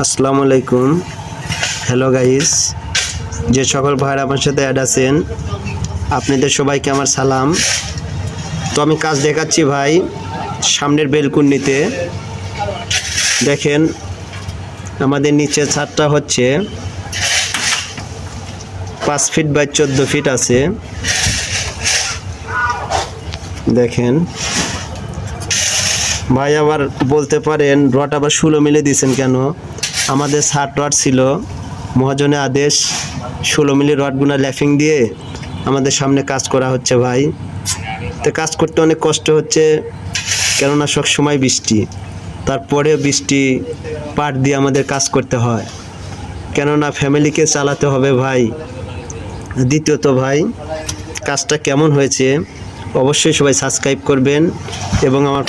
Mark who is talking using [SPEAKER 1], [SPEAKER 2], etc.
[SPEAKER 1] আসসালামু আলাইকুম। Hello guys, যে সকল ভাইরা আমার সাথে অ্যাড আছেন আপনাদের সবাইকে আমার সালাম। তো আমি কাজ দেখাচ্ছি ভাই, সামনের বেলকুনিতে দেখেন আমাদের নিচের ছাদটা হচ্ছে 5 ফিট বাই 14 ফিট আছে। দেখেন ভাই, আবার বলতে পারেন রড আবার 16 মিলে দিয়েছেন কেন? আমাদের 60 রড ছিল, মহাজনের আদেশ 16 মিলি রডগুনা ল্যাফিং দিয়ে আমাদের সামনে কাজ করা হচ্ছে ভাই। তো কাজ করতে অনেক কষ্ট হচ্ছে, কেননা সব সময় বৃষ্টি, তারপরে বৃষ্টি পাট দিয়ে আমাদের কাজ করতে হয়, কেননা ফ্যামিলিকে চালাতে হবে ভাই। দ্বিতীয়ত ভাই, কাজটা কেমন হয়েছে অবশ্যই সবাই সাবস্ক্রাইব করবেন এবং আমার